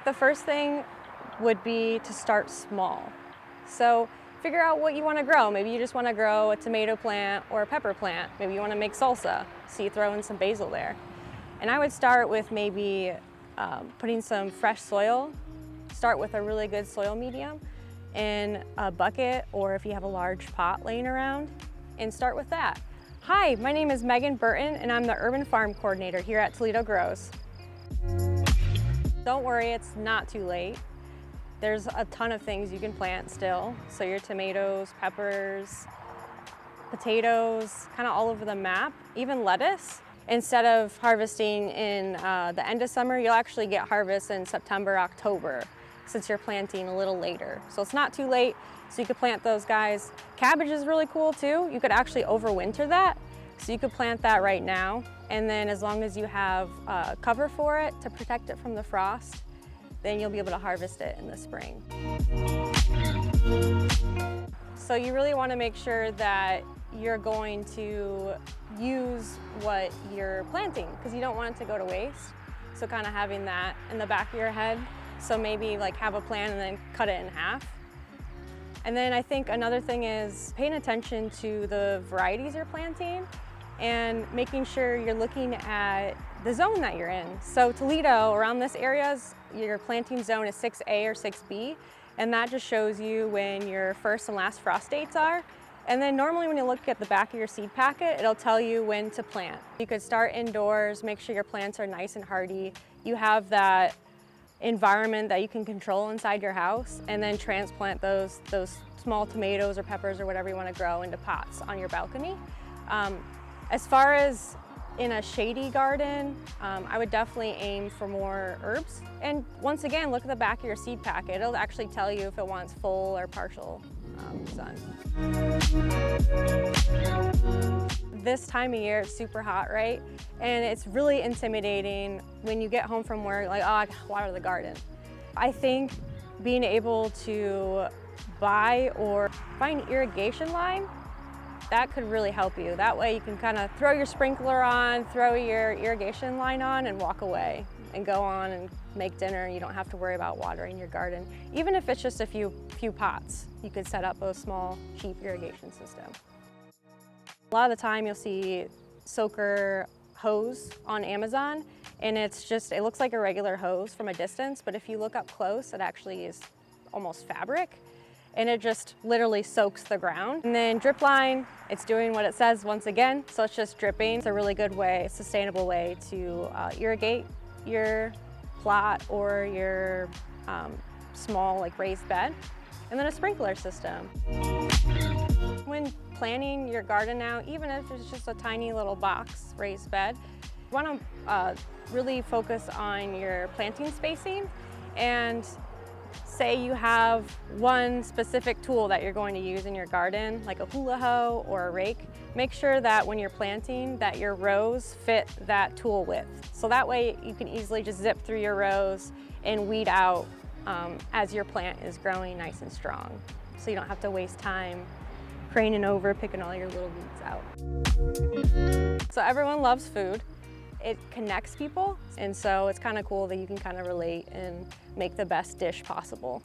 the first thing would be to start small. So figure out what you want to grow. Maybe you just want to grow a tomato plant or a pepper plant. Maybe you want to make salsa, so you throw in some basil there. And I would start with maybe putting some fresh soil. Start with a really good soil medium in a bucket, or if you have a large pot laying around, and start with that. Hi, my name is Megan Burton, and I'm the Urban Farm Coordinator here at Toledo Grows. Don't worry, it's not too late. There's a ton of things you can plant still. So your tomatoes, peppers, potatoes, kind of all over the map, even lettuce. Instead of harvesting in the end of summer, you'll actually get harvest in September, October, since you're planting a little later. So it's not too late, so you could plant those guys. Cabbage is really cool too. You could actually overwinter that. So you could plant that right now. And then as long as you have cover for it to protect it from the frost, then you'll be able to harvest it in the spring. So you really want to make sure that you're going to use what you're planting, because you don't want it to go to waste. So kind of having that in the back of your head. So maybe like have a plan and then cut it in half. And then I think another thing is paying attention to the varieties you're planting and making sure you're looking at the zone that you're in. So Toledo, around this area, your planting zone is 6A or 6B, and that just shows you when your first and last frost dates are. And then normally when you look at the back of your seed packet, it'll tell you when to plant. You could start indoors, make sure your plants are nice and hardy. You have that environment that you can control inside your house, and then transplant those small tomatoes or peppers or whatever you want to grow into pots on your balcony. As far as in a shady garden, I would definitely aim for more herbs. And once again, look at the back of your seed packet. It'll actually tell you if it wants full or partial sun. This time of year, it's super hot, right? And it's really intimidating when you get home from work, like, oh, I gotta water the garden. I think being able to buy or find irrigation line, that could really help you. That way you can kind of throw your sprinkler on, throw your irrigation line on, and walk away and go on and make dinner. You don't have to worry about watering your garden. Even if it's just a few pots, you could set up a small, cheap irrigation system. A lot of the time you'll see soaker hose on Amazon, and it looks like a regular hose from a distance, but if you look up close, it actually is almost fabric. And it just literally soaks the ground. And then drip line, it's doing what it says once again, so it's just dripping. It's a really good way, sustainable way to irrigate your plot or your small like raised bed. And then a sprinkler system. When planning your garden out, even if it's just a tiny little box raised bed, you want to really focus on your planting spacing. And say you have one specific tool that you're going to use in your garden, like a hula hoe or a rake, make sure that when you're planting that your rows fit that tool width. So that way you can easily just zip through your rows and weed out as your plant is growing nice and strong. So you don't have to waste time craning over, picking all your little weeds out. So everyone loves food. It connects people, and so it's kind of cool that you can kind of relate and make the best dish possible.